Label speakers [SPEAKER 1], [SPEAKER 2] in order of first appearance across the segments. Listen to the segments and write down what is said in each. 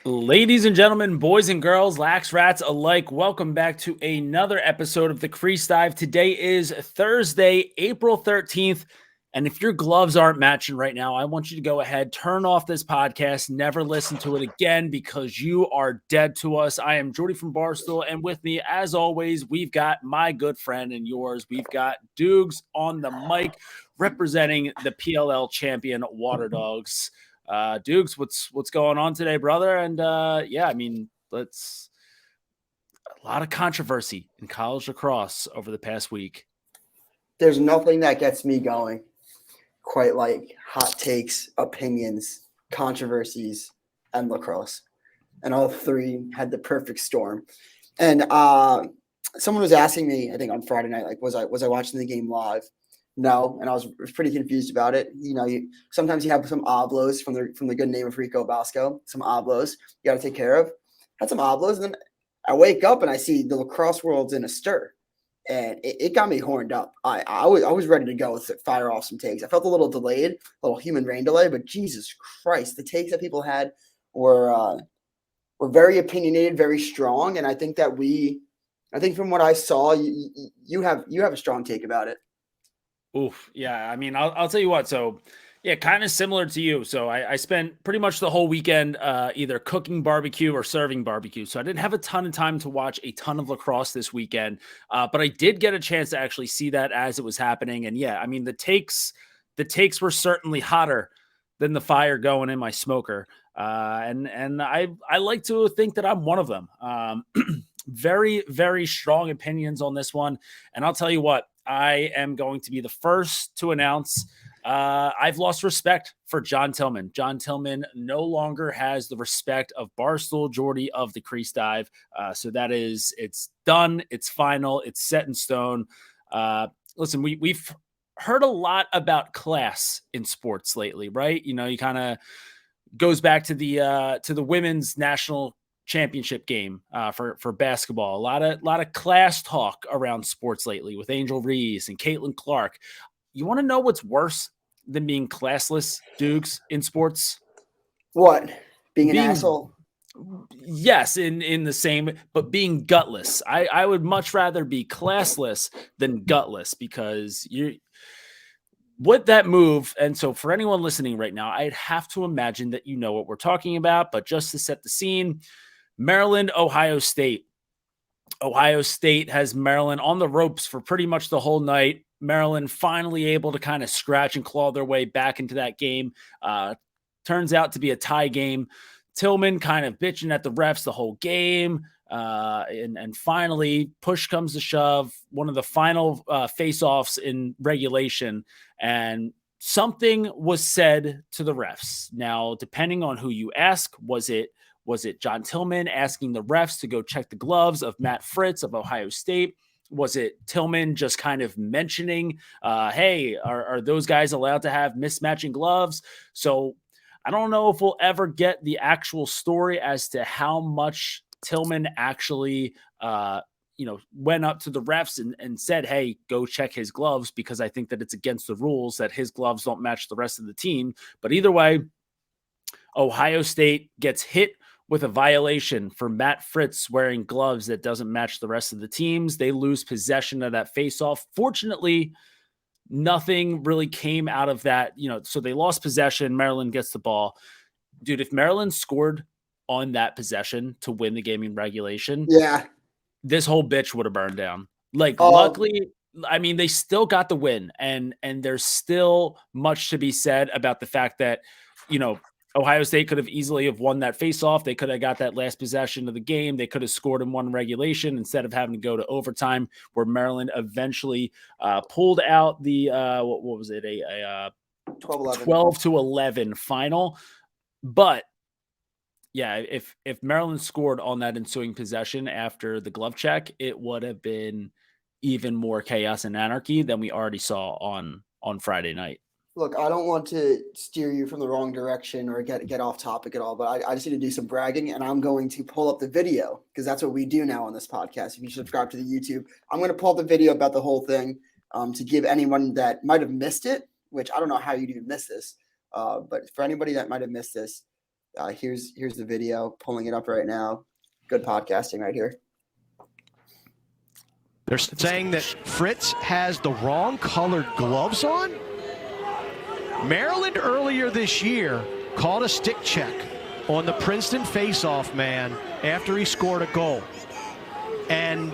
[SPEAKER 1] Ladies and gentlemen, boys and girls, lax rats alike, welcome back to another episode of the Crease Dive. Today is Thursday, April 13th. And if your gloves aren't matching right now, I want you to go ahead, turn off this podcast, never listen to it again because you are dead to us. I am Jordie from Barstool, and with me, as always, we've got my good friend and yours. We've got Doogs on the mic representing the PLL champion Water Dogs. Dukes, what's going on today, brother? And let's a lot of controversy in college lacrosse over the past week.
[SPEAKER 2] There's nothing that gets me going quite like hot takes, opinions, controversies, and lacrosse. And all three had the perfect storm. And someone was asking me, I think on Friday night, like, was I watching the game live? No, and I was pretty confused about it. Sometimes you have some oblos from the good name of Rico Bosco, some oblos you got to take care of. Had some oblos, and then I wake up and I see the lacrosse world's in a stir, and it got me horned up. I was ready to go with fire off some takes. I felt a little delayed, a little human rain delay, but Jesus Christ, the takes that people had were very opinionated, very strong, and I think from what I saw, you have a strong take about it.
[SPEAKER 1] Oof, yeah. I mean, I'll tell you what. So, yeah, kind of similar to you. So I spent pretty much the whole weekend either cooking barbecue or serving barbecue. So I didn't have a ton of time to watch a ton of lacrosse this weekend, but I did get a chance to actually see that as it was happening. And yeah, I mean, the takes were certainly hotter than the fire going in my smoker. And I like to think that I'm one of them. Very, very strong opinions on this one. And I'll tell you what, I am going to be the first to announce I've lost respect for John Tillman. John Tillman no longer has the respect of Barstool, Jordie of the Crease Dive. So it's done. It's final. It's set in stone. Listen, we've heard a lot about class in sports lately, right? You kind of goes back to the women's national championship game for basketball. A lot of class talk around sports lately with Angel Reese and Caitlin Clark. You want to know what's worse than being classless, Dukes, in sports?
[SPEAKER 2] What? Being an asshole?
[SPEAKER 1] Yes, in the same, but being gutless. I would much rather be classless than gutless because what that move, and so for anyone listening right now, I'd have to imagine that you know what we're talking about, but just to set the scene, Maryland, Ohio State. Ohio State has Maryland on the ropes for pretty much the whole night. Maryland finally able to kind of scratch and claw their way back into that game. Turns out to be a tie game. Tillman kind of bitching at the refs the whole game. And finally, push comes to shove. One of the final face-offs in regulation. And something was said to the refs. Now, depending on who you ask, was it John Tillman asking the refs to go check the gloves of Matt Fritz of Ohio State? Was it Tillman just kind of mentioning, hey, are those guys allowed to have mismatching gloves? So I don't know if we'll ever get the actual story as to how much Tillman actually, went up to the refs and said, hey, go check his gloves, because I think that it's against the rules that his gloves don't match the rest of the team. But either way, Ohio State gets hit with a violation for Matt Fritz wearing gloves that doesn't match the rest of the teams. They lose possession of that faceoff. Fortunately, nothing really came out of that. So they lost possession. Maryland gets the ball. Dude, if Maryland scored on that possession to win the game in regulation,
[SPEAKER 2] yeah,
[SPEAKER 1] this whole bitch would have burned down. Luckily, I mean, they still got the win, and there's still much to be said about the fact that, Ohio State could have easily have won that faceoff. They could have got that last possession of the game. They could have scored in one regulation instead of having to go to overtime, where Maryland eventually pulled out the what was it, a 12-11 final. But yeah, if Maryland scored on that ensuing possession after the glove check, it would have been even more chaos and anarchy than we already saw on Friday night.
[SPEAKER 2] Look, I don't want to steer you from the wrong direction or get off topic at all, but I just need to do some bragging, and I'm going to pull up the video because that's what we do now on this podcast. If you subscribe to the YouTube, I'm going to pull up the video about the whole thing to give anyone that might have missed it, which I don't know how you even miss this, but for anybody that might have missed this, Here's the video. Pulling it up right now. Good podcasting right here.
[SPEAKER 3] They're saying that Fritz has the wrong colored gloves on. Maryland earlier this year called a stick check on the Princeton faceoff man after he scored a goal. And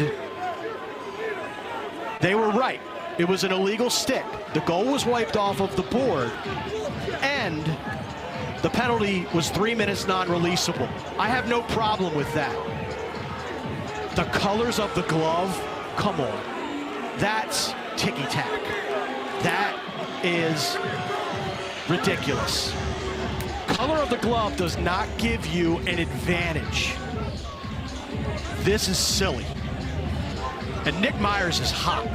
[SPEAKER 3] they were right. It was an illegal stick. The goal was wiped off of the board, and the penalty was 3 minutes non-releasable. I have no problem with that. The colors of the glove, come on. That's ticky-tack. That is ridiculous. Color of the glove does not give you an advantage. This is silly. And Nick Myers is hot.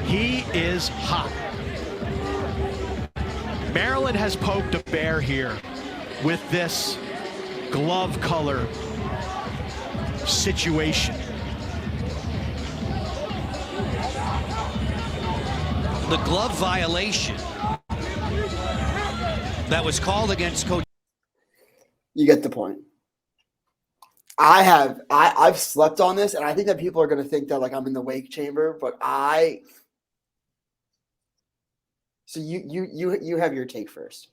[SPEAKER 3] He is hot. Maryland has poked a bear here with this glove color situation.
[SPEAKER 4] The glove violation that was called against Coach.
[SPEAKER 2] You get the point. I've slept on this, and I think that people are going to think that like I'm in the wake chamber, but so you have your take first.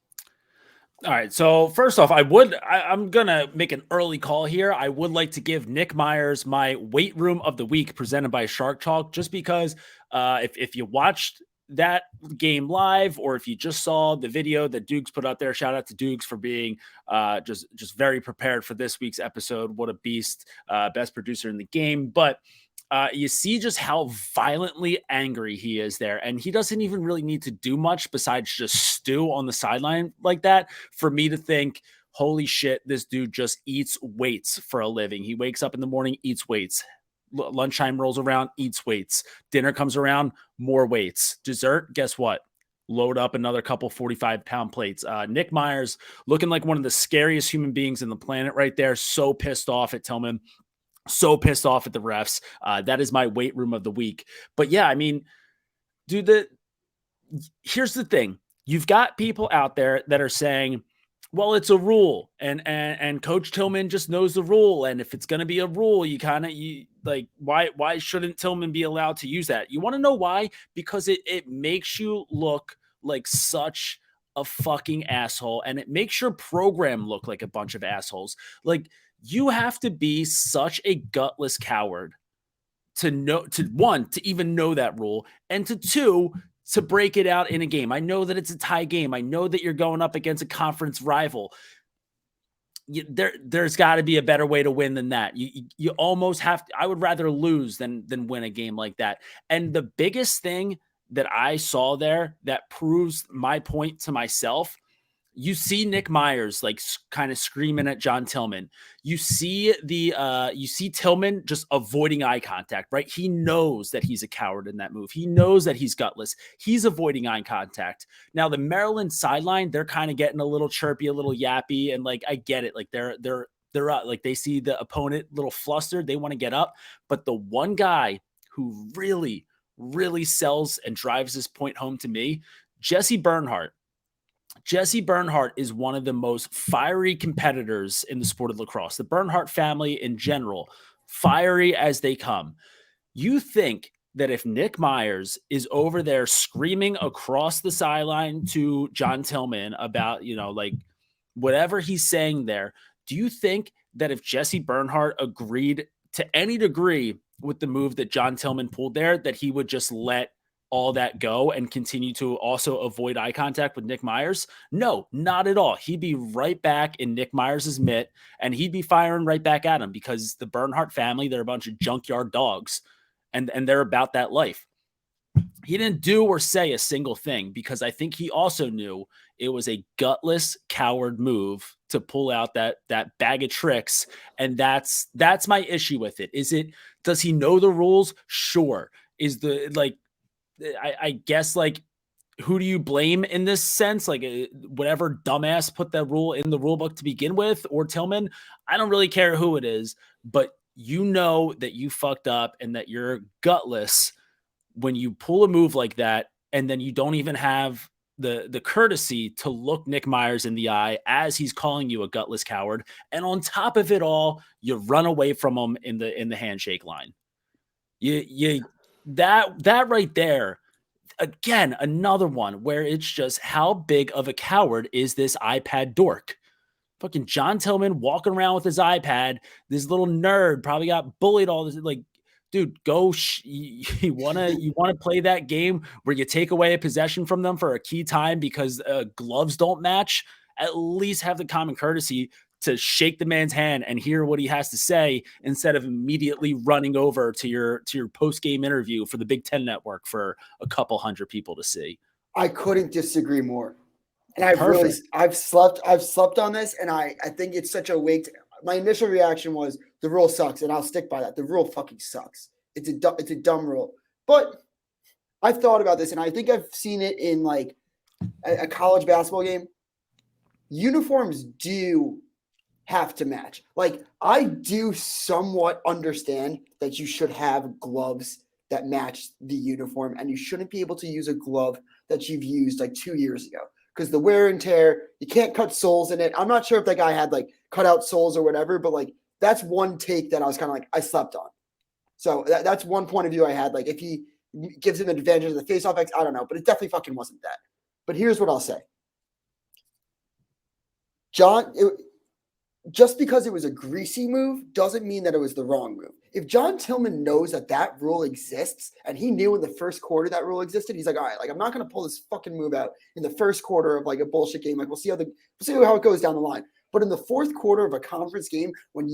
[SPEAKER 1] All right. So first off, I'm going to make an early call here. I would like to give Nick Myers my weight room of the week presented by Shark Talk, just because if you watched that game live, or if you just saw the video that Doogs put out there, shout out to Doogs for being just very prepared for this week's episode. What a beast, best producer in the game. But you see just how violently angry he is there. And he doesn't even really need to do much besides just stew on the sideline like that for me to think, holy shit, this dude just eats weights for a living. He wakes up in the morning, eats weights. Lunchtime rolls around, eats weights. Dinner comes around, more weights. Dessert, guess what? Load up another couple 45-pound plates. Nick Myers looking like one of the scariest human beings in the planet right there. So pissed off at Tillman. So pissed off at the refs. That is my weight room of the week. But yeah, I mean, dude, here's the thing. You've got people out there that are saying, well, it's a rule, and Coach Tillman just knows the rule. And if it's going to be a rule, why shouldn't Tillman be allowed to use that? You want to know why? Because it makes you look like such a fucking asshole, and it makes your program look like a bunch of assholes. Like, you have to be such a gutless coward to even know that rule, and to two, to break it out in a game. I know that it's a tie game. I know that you're going up against a conference rival. There's got to be a better way to win than that. You almost have to. I would rather lose than win a game like that. And the biggest thing that I saw there that proves my point to myself, you see Nick Myers like kind of screaming at John Tillman. You see Tillman just avoiding eye contact, right? He knows that he's a coward in that move. He knows that he's gutless. He's avoiding eye contact. Now the Maryland sideline, they're kind of getting a little chirpy, a little yappy, and like I get it. Like they're like they see the opponent a little flustered, they want to get up. But the one guy who really, really sells and drives this point home to me, Jesse Bernhardt. Jesse Bernhardt is one of the most fiery competitors in the sport of lacrosse. The Bernhardt family in general, fiery as they come. You think that if Nick Myers is over there screaming across the sideline to John Tillman about, like whatever he's saying there, do you think that if Jesse Bernhardt agreed to any degree with the move that John Tillman pulled there, that he would just let all that go and continue to also avoid eye contact with Nick Myers? No, not at all. He'd be right back in Nick Myers' mitt, and he'd be firing right back at him, because the Bernhardt family, they're a bunch of junkyard dogs, and they're about that life. He didn't do or say a single thing, because I think he also knew it was a gutless coward move to pull out that bag of tricks. And that's my issue with it. Does he know the rules? Sure. I guess, like, who do you blame in this sense? Like, whatever dumbass put that rule in the rule book to begin with, or Tillman? I don't really care who it is, but you know that you fucked up and that you're gutless when you pull a move like that, and then you don't even have the courtesy to look Nick Myers in the eye as he's calling you a gutless coward, and on top of it all, you run away from him in the handshake line. That right there, again, another one where it's just how big of a coward is this iPad dork? Fucking John Tillman walking around with his iPad. This little nerd probably got bullied all this. Like, dude, go. You wanna play that game where you take away a possession from them for a key time because gloves don't match? At least have the common courtesy to shake the man's hand and hear what he has to say instead of immediately running over to your post game interview for the Big Ten Network for a couple hundred people to see.
[SPEAKER 2] I couldn't disagree more. And I've slept on this, and I think it's such a weight. My initial reaction was the rule sucks, and I'll stick by that. The rule fucking sucks. It's a dumb rule. But I've thought about this, and I think I've seen it in like a college basketball game. Uniforms do have to match. Like, I do somewhat understand that you should have gloves that match the uniform, and you shouldn't be able to use a glove that you've used like 2 years ago. Because the wear and tear, you can't cut soles in it. I'm not sure if that guy had like cut out soles or whatever, but like that's one take that I was kind of like, I slept on. So that's one point of view I had. Like, if he gives him an advantage of the face-off X, I don't know, but it definitely fucking wasn't that. But here's what I'll say. Just because it was a greasy move doesn't mean that it was the wrong move. If John Tillman knows that rule exists, and he knew in the first quarter that rule existed, he's like, all right, like, I'm not going to pull this fucking move out in the first quarter of like a bullshit game. Like, we'll see how it goes down the line. But in the fourth quarter of a conference game, when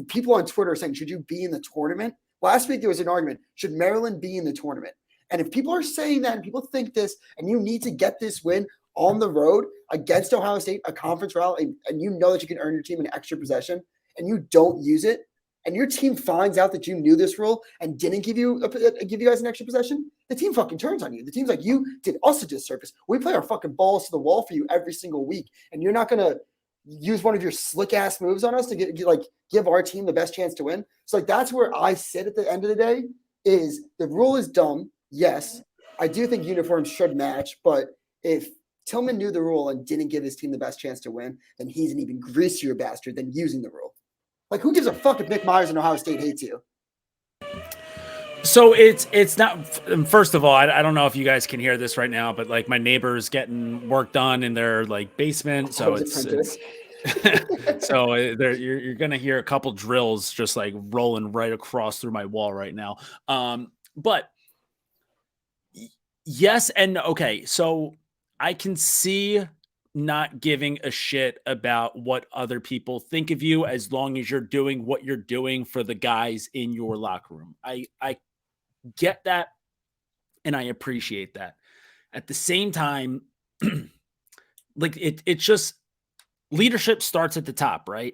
[SPEAKER 2] people on Twitter are saying, should you be in the tournament? Last week there was an argument, should Maryland be in the tournament? And if people are saying that and people think this, and you need to get this win on the road against Ohio State, a conference rally, and you know that you can earn your team an extra possession, and you don't use it, and your team finds out that you knew this rule and didn't give you guys an extra possession, the team fucking turns on you. The team's like, you did us a disservice. We play our fucking balls to the wall for you every single week, and you're not gonna use one of your slick ass moves on us to give our team the best chance to win. So like, that's where I sit at the end of the day. Is the rule is dumb? Yes, I do think uniforms should match, but if Tillman knew the rule and didn't give his team the best chance to win, then he's an even greasier bastard than using the rule. Like, who gives a fuck if Nick Myers and Ohio State hates you?
[SPEAKER 1] So it's not. First of all, I don't know if you guys can hear this right now, but like my neighbor's getting work done in their like basement, so it's so you're gonna hear a couple drills just like rolling right across through my wall right now. But yes and okay, so I can see not giving a shit about what other people think of you as long as you're doing what you're doing for the guys in your locker room. I get that, and I appreciate that. At the same time, like it's just leadership starts at the top, right?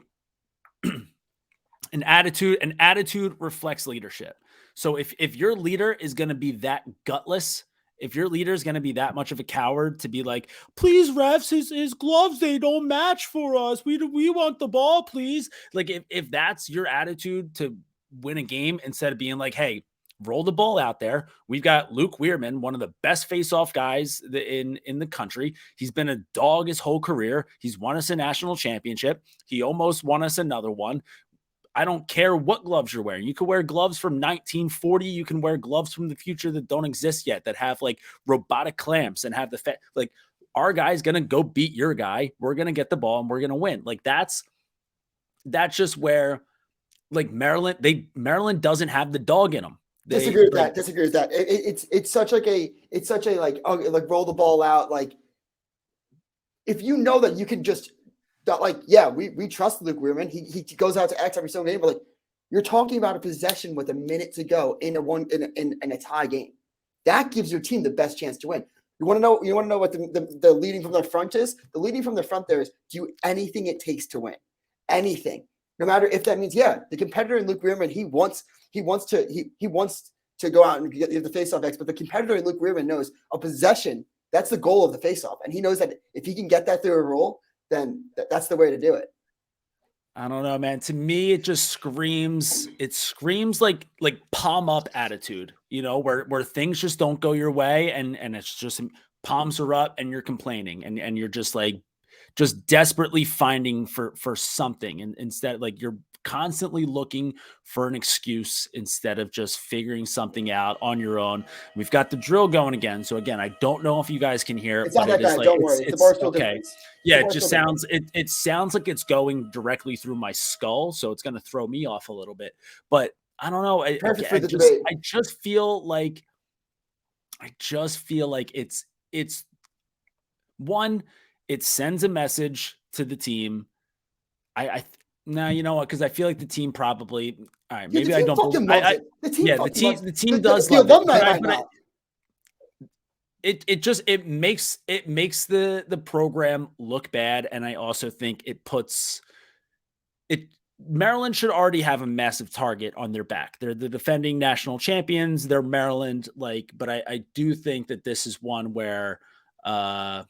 [SPEAKER 1] An attitude reflects leadership. So if your leader is going to be that gutless, if your leader is going to be that much of a coward to be like, please refs, his gloves, they don't match for us. We want the ball, please. Like if that's your attitude to win a game, instead of being like, hey, roll the ball out there. We've got Luke Weirman, one of the best face-off guys in the country. He's been a dog his whole career. He's won us a national championship. He almost won us another one. I don't care what gloves you're wearing. You can wear gloves from 1940. You can wear gloves from the future that don't exist yet, that have like robotic clamps and have the like our guy's going to go beat your guy. We're going to get the ball and we're going to win. Like that's just where like Maryland doesn't have the dog in them.
[SPEAKER 2] Disagree with that. It's such a like roll the ball out. Like, if you know that you can just like, yeah, we trust Luke Weirman. He goes out to X every single game, but like, you're talking about a possession with a minute to go in a tie game. That gives your team the best chance to win. You want to know what the leading from the front is? The leading from the front there is do anything it takes to win. Anything. No matter if that means, yeah, the competitor in Luke Weirman, he wants to go out and get the face-off X, but the competitor in Luke Weirman knows a possession, that's the goal of the face-off. And he knows that if he can get that through a roll, then that's the way to do it.
[SPEAKER 1] I don't know, man. To me, it screams like palm up attitude, you know, where things just don't go your way. And it's just palms are up and you're complaining and you're just like, just desperately finding for something. And instead, like you're constantly looking for an excuse instead of just figuring something out on your own. We've got the drill going again. So again, I don't know if you guys can hear it,
[SPEAKER 2] It's not
[SPEAKER 1] but
[SPEAKER 2] that
[SPEAKER 1] it is
[SPEAKER 2] bad.
[SPEAKER 1] like,
[SPEAKER 2] Don't worry. It's the Barstool
[SPEAKER 1] okay.
[SPEAKER 2] difference.
[SPEAKER 1] Yeah. It just sounds, it sounds like it's going directly through my skull. So it's going to throw me off a little bit, but I don't know.
[SPEAKER 2] Perfect for the debate.
[SPEAKER 1] I just feel like it's one, it sends a message to the team. Now you know what? Because I feel like the team probably. All right, maybe I don't.
[SPEAKER 2] The team,
[SPEAKER 1] the team does love it. It makes the program look bad, and I also think it puts it. Maryland should already have a massive target on their back. They're the defending national champions. They're Maryland, but I do think that this is one where I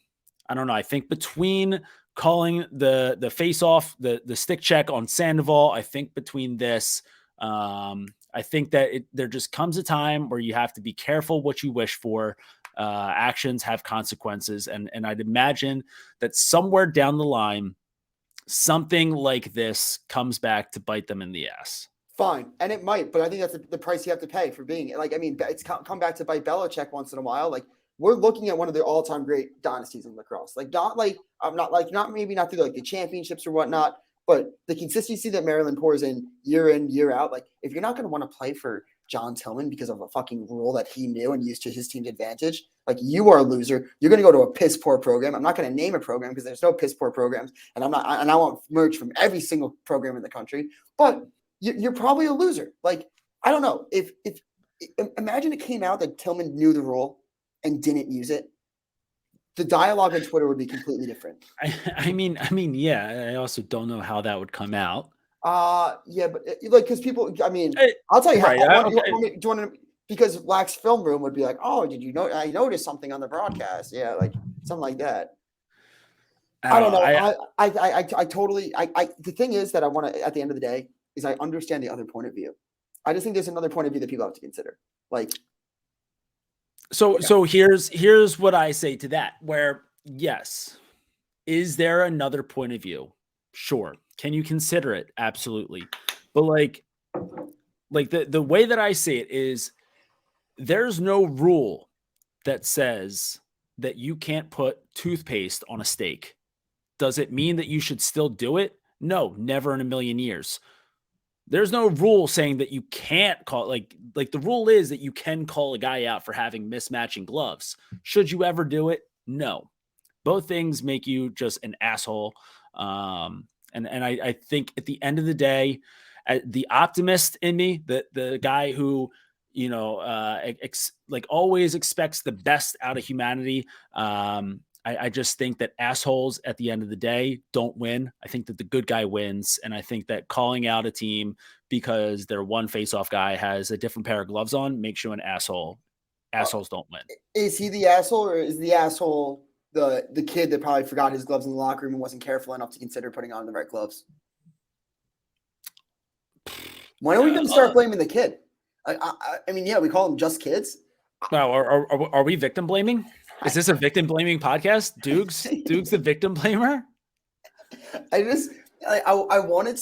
[SPEAKER 1] don't know. I think between calling the face off, the stick check on Sandoval, I think between this, I think that there just comes a time where you have to be careful what you wish for. Actions have consequences, and I'd imagine that somewhere down the line, something like this comes back to bite them in the ass.
[SPEAKER 2] Fine, and it might, but I think that's the price you have to pay for being like. I mean, it's come back to bite Belichick once in a while. Like we're looking at one of the all-time great dynasties in lacrosse. Like not maybe not through like the championships or whatnot, but the consistency that Maryland pours in, year out. Like if you're not going to want to play for John Tillman because of a fucking rule that he knew and used to his team's advantage, like you are a loser. You're going to go to a piss poor program. I'm not going to name a program because there's no piss poor programs, and I want merch from every single program in the country. But you're probably a loser. Like I don't know if imagine it came out that Tillman knew the rule and didn't use it. The dialogue on Twitter would be completely different.
[SPEAKER 1] I mean, yeah. I also don't know how that would come out.
[SPEAKER 2] Yeah, but because people, I mean, I'll tell you how. Do you want to? Because Lack's film room would be like, oh, did you know? I noticed something on the broadcast. Yeah, like something like that. I don't know. I totally. The thing is that I want to. At the end of the day, is I understand the other point of view. I just think there's another point of view that people have to consider. Like.
[SPEAKER 1] So here's what I say to that, where yes, is there another point of view? Sure. Can you consider it? Absolutely. But like the way that I say it is there's no rule that says that you can't put toothpaste on a steak. Does it mean that you should still do it? No, never in a million years. There's no rule saying that you can't call like the rule is that you can call a guy out for having mismatching gloves. Should you ever do it? No. Both things make you just an asshole. And I think at the end of the day, the optimist in me, the guy who, always expects the best out of humanity. I just think that assholes at the end of the day don't win. I think that the good guy wins. And I think that calling out a team because their one face-off guy has a different pair of gloves on makes you an asshole. Assholes don't win.
[SPEAKER 2] Is he the asshole or is the asshole the kid that probably forgot his gloves in the locker room and wasn't careful enough to consider putting on the right gloves? When are we going to start blaming the kid? I mean, yeah, we call them just kids.
[SPEAKER 1] Wow, are we victim blaming? Is this a victim blaming podcast? Doogs the victim blamer?
[SPEAKER 2] I wanted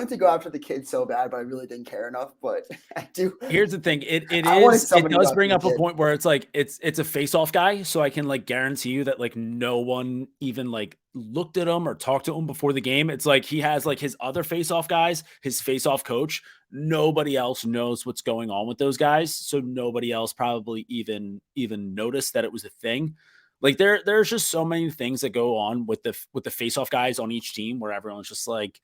[SPEAKER 2] to go after the kid so bad, but I really didn't care enough. But I do.
[SPEAKER 1] Here's the thing. It does bring up a point where it's like it's a face-off guy, so I can like guarantee you that like no one even like looked at him or talked to him before the game. It's like he has like his other face-off guys, his face-off coach. Nobody else knows what's going on with those guys, so nobody else probably even noticed that it was a thing. Like there's just so many things that go on with the face-off guys on each team where everyone's just like,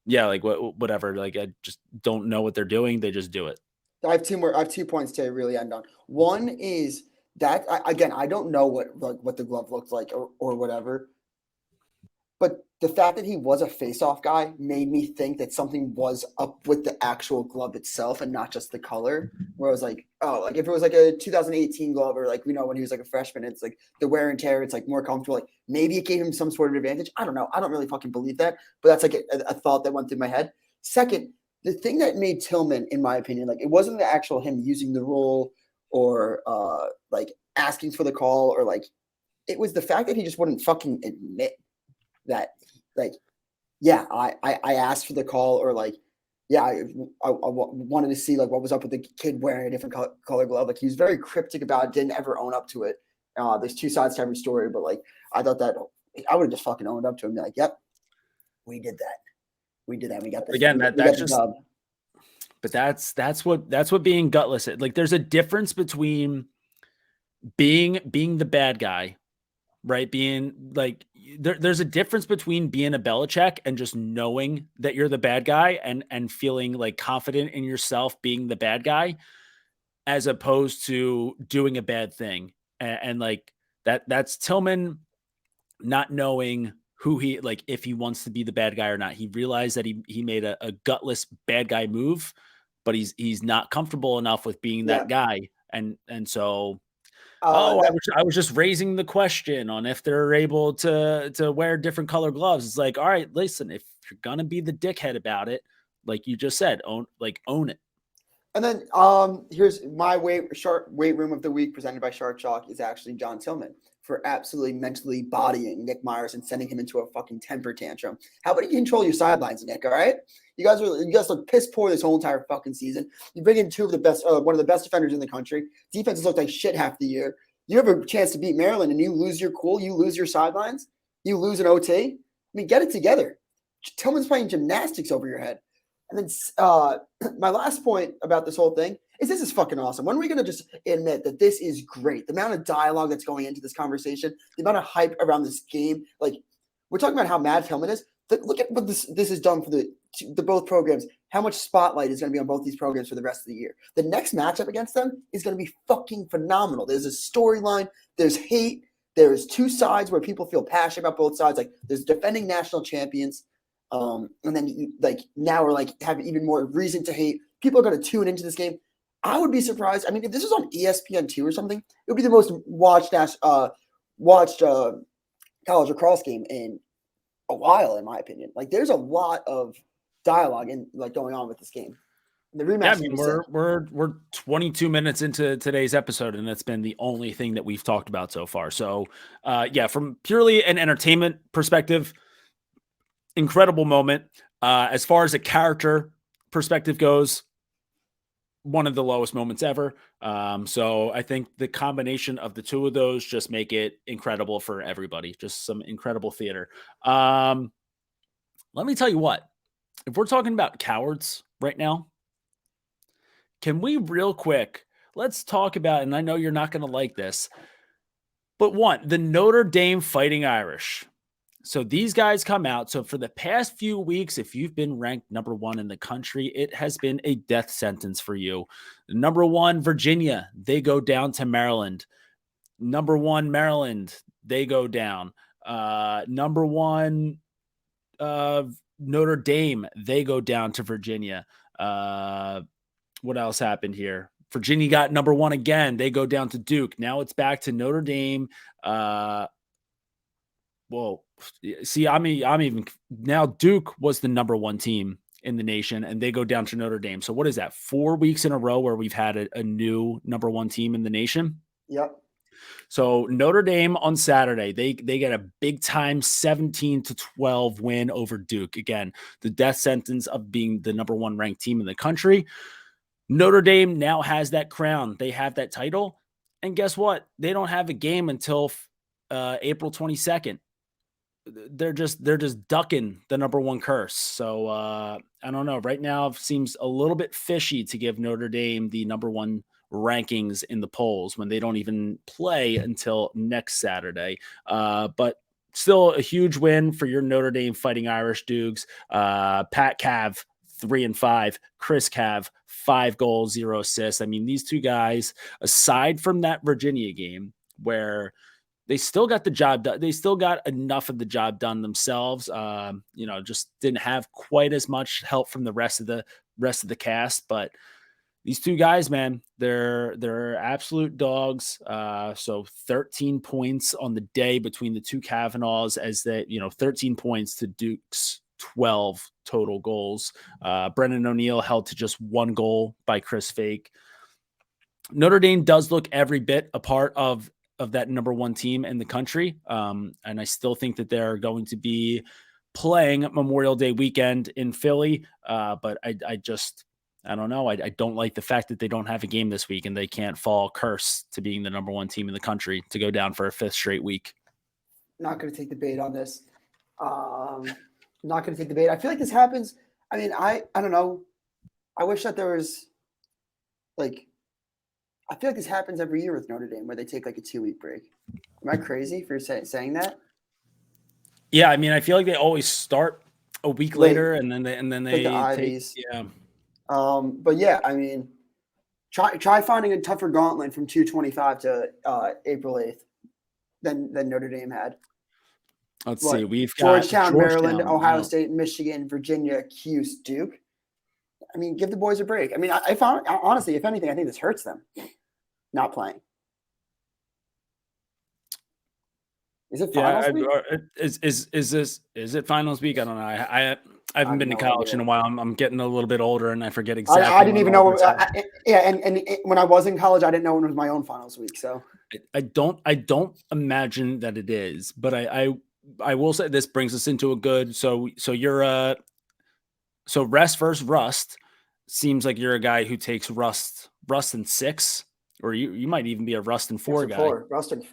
[SPEAKER 1] yeah, like whatever. Like I just don't know what they're doing. They just do it.
[SPEAKER 2] I have 2 points to really end on. One is that I don't know what the glove looked like or whatever, but the fact that he was a face-off guy made me think that something was up with the actual glove itself and not just the color. Where I was like, oh, like if it was like a 2018 glove or like, when he was like a freshman, it's like the wear and tear, it's like more comfortable. Like maybe it gave him some sort of advantage. I don't know. I don't really fucking believe that, but that's like a thought that went through my head. Second, the thing that made Tillman, in my opinion, like it wasn't the actual him using the rule or like asking for the call or like it was the fact that he just wouldn't fucking admit that like, yeah, I asked for the call or like, yeah, I wanted to see like what was up with the kid wearing a different color glove. Like he was very cryptic about it, didn't ever own up to it. There's two sides to every story, but like I thought that I would have just fucking owned up to him. Be like, yep, we did that. We did that. We got this.
[SPEAKER 1] Again,
[SPEAKER 2] we
[SPEAKER 1] that's
[SPEAKER 2] got the
[SPEAKER 1] just.
[SPEAKER 2] job.
[SPEAKER 1] But that's what being gutless is. Like there's a difference between being the bad guy, right? Being like there's a difference between being a Belichick and just knowing that you're the bad guy and feeling like confident in yourself being the bad guy, as opposed to doing a bad thing. And like that's Tillman not knowing who he like if he wants to be the bad guy or not. He realized that he made a gutless bad guy move, but he's not comfortable enough with being that guy. And so I was just raising the question on if they're able to wear different color gloves. It's like, all right, listen, if you're gonna be the dickhead about it, like you just said, own it.
[SPEAKER 2] And then here's my weight room of the week presented by Shark Chalk is actually John Tillman for absolutely mentally bodying Nick Myers and sending him into a fucking temper tantrum. How about you control your sidelines, Nick? All right, you guys look piss poor this whole entire fucking season. You bring in two of the best, one of the best defenders in the country. Defenses look like shit half the year. You have a chance to beat Maryland and you lose your cool. You lose your sidelines. You lose an OT. I mean, get it together. Tillman's playing gymnastics over your head. And then my last point about this whole thing is this is fucking awesome. When are we going to just admit that this is great? The amount of dialogue that's going into this conversation, the amount of hype around this game. Like, we're talking about how mad Tillman is. Look at what this has done for the both programs. How much spotlight is going to be on both these programs for the rest of the year. The next matchup against them is going to be fucking phenomenal. There's a storyline. There's hate. There's two sides where people feel passionate about both sides. Like, there's defending national champions. And then now we're like have even more reason to hate. People are going to tune into this game. I would be surprised. I mean, if this was on ESPN2 or something, it would be the most watched college lacrosse game in a while, in my opinion. Like, there's a lot of dialogue and like going on with this game. The rematch.
[SPEAKER 1] Yeah, I mean, we're 22 minutes into today's episode, and that's been the only thing that we've talked about so far. So, yeah, from purely an entertainment perspective, incredible moment. As far as a character perspective goes, one of the lowest moments ever. So I think the combination of the two of those just make it incredible for everybody. Just some incredible theater. Let me tell you what, if we're talking about cowards right now, can we real quick, let's talk about, and I know you're not going to like this, but the Notre Dame Fighting Irish. So these guys come out. So for the past few weeks, if you've been ranked number 1 in the country, it has been a death sentence for you. Number 1, Virginia, they go down to Maryland. Number 1, Maryland, they go down. Number 1, Notre Dame, they go down to Virginia. What else happened here? Virginia got number 1 again. They go down to Duke. Now it's back to Notre Dame. Well, see, I'm even now. Duke was the number 1 team in the nation, and they go down to Notre Dame. So what is that? 4 weeks in a row where we've had a new number 1 team in the nation.
[SPEAKER 2] Yep.
[SPEAKER 1] So Notre Dame on Saturday, they get a big time 17-12 win over Duke. Again, the death sentence of being the number 1 ranked team in the country. Notre Dame now has that crown. They have that title. And guess what? They don't have a game until April 22nd. They're just ducking the number 1 curse. So I don't know. Right now it seems a little bit fishy to give Notre Dame the number 1 rankings in the polls when they don't even play until next Saturday. But still a huge win for your Notre Dame Fighting Irish Doogs. Pat Cav, 3-5. Chris Cav, 5 goals, 0 assists. I mean, these two guys, aside from that Virginia game where they still got the job done, they still got enough of the job done themselves. Just didn't have quite as much help from the rest of the cast. But these two guys, man, they're absolute dogs. So 13 points on the day between the two Kavanaughs, as that 13 points to Duke's 12 total goals. Brendan O'Neill held to just 1 goal by Chris Fake. Notre Dame does look every bit a part of that number one team in the country. And I still think that they're going to be playing Memorial Day weekend in Philly. But I don't know. I don't like the fact that they don't have a game this week and they can't fall curse to being the number one team in the country to go down for a 5th straight week.
[SPEAKER 2] Not going to take the bait on this. Not going to take the bait. I feel like this happens. I mean, I don't know. I wish that there was I feel like this happens every year with Notre Dame where they take like a 2-week break. Am I crazy for saying that?
[SPEAKER 1] Yeah, I mean, I feel like they always start a week later, and then they
[SPEAKER 2] like the
[SPEAKER 1] take,
[SPEAKER 2] IVs.
[SPEAKER 1] yeah.
[SPEAKER 2] But yeah, I mean, try finding a tougher gauntlet from 2/25 to April 8th than Notre Dame had.
[SPEAKER 1] Let's see. We've got
[SPEAKER 2] Georgetown, Maryland, Ohio State, Michigan, Virginia, Cuse, Duke. I mean, give the boys a break. I mean, I found honestly, if anything, I think this hurts them not playing. Is it finals week?
[SPEAKER 1] Is it finals week? I don't know. I haven't been to college in a while. I'm getting a little bit older, and I forget exactly.
[SPEAKER 2] I didn't even know. And when I was in college, I didn't know when it was my own finals week. So
[SPEAKER 1] I don't imagine that it is, but I will say this brings us into a good. So you're so rest versus rust. Seems like you're a guy who takes rust and 6, or you might even be a rust and 4 guy.
[SPEAKER 2] Rust and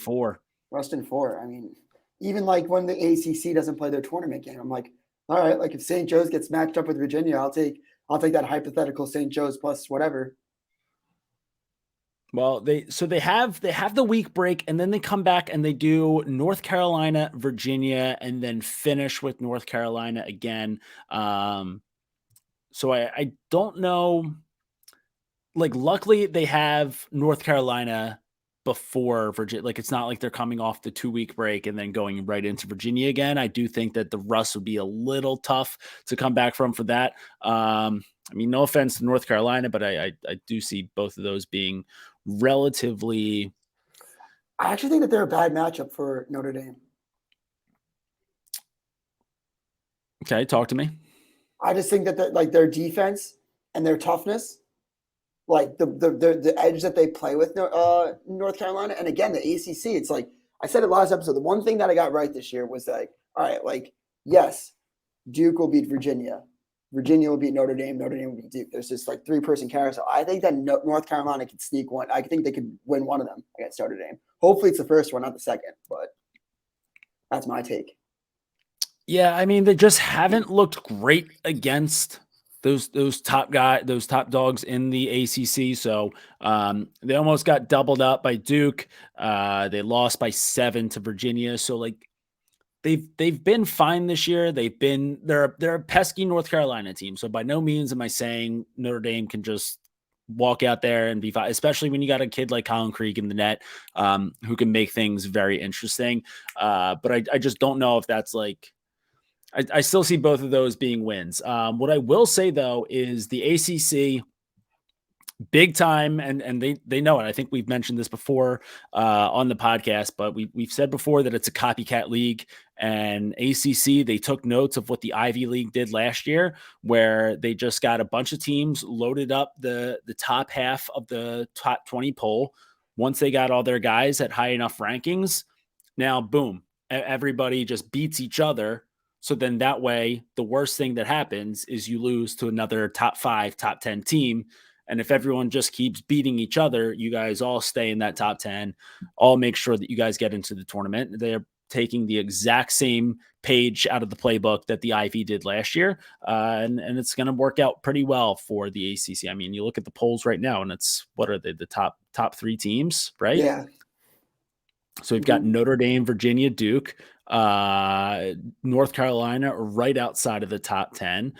[SPEAKER 2] 4. I mean, even like when the ACC doesn't play their tournament game, I'm like, all right, like if St. Joe's gets matched up with Virginia, I'll take that hypothetical St. Joe's plus whatever.
[SPEAKER 1] Well, they have the week break, and then they come back and they do North Carolina, Virginia, and then finish with North Carolina again. So I don't know. Like, luckily they have North Carolina before Virginia. Like, it's not like they're coming off the 2-week break and then going right into Virginia again. I do think that the rust would be a little tough to come back from for that. I mean, no offense to North Carolina, but I do see both of those being relatively.
[SPEAKER 2] I actually think that they're a bad matchup for Notre Dame.
[SPEAKER 1] Okay, talk to me.
[SPEAKER 2] I just think that like their defense and their toughness, like the edge that they play with North Carolina, and again the ACC. It's like I said it last episode. The one thing that I got right this year was like, all right, like yes, Duke will beat Virginia. Virginia will beat Notre Dame. Notre Dame will beat Duke. There's just like 3-person carousel. I think that North Carolina could sneak one. I think they could win one of them against Notre Dame. Hopefully it's the first one, not the second. But that's my take.
[SPEAKER 1] Yeah, I mean, they just haven't looked great against those top dogs in the ACC. So they almost got doubled up by Duke. They lost by 7 to Virginia. So like they've been fine this year. They're a pesky North Carolina team. So by no means am I saying Notre Dame can just walk out there and be fine, especially when you got a kid like Colin Krieg in the net who can make things very interesting. But I just don't know if that's like. I still see both of those being wins. What I will say, though, is the ACC, big time, and they know it. I think we've mentioned this before on the podcast, but we've said before that it's a copycat league. And ACC, they took notes of what the Ivy League did last year, where they just got a bunch of teams loaded up the top half of the top 20 poll. Once they got all their guys at high enough rankings, now, boom, everybody just beats each other. So then that way, the worst thing that happens is you lose to another top 5, top 10 team. And if everyone just keeps beating each other, you guys all stay in that top 10, all make sure that you guys get into the tournament. They're taking the exact same page out of the playbook that the Ivy did last year. And it's going to work out pretty well for the ACC. I mean, you look at the polls right now and it's, what are they? The top 3 teams, right?
[SPEAKER 2] Yeah.
[SPEAKER 1] So we've got Notre Dame, Virginia, Duke, North Carolina right outside of the top 10,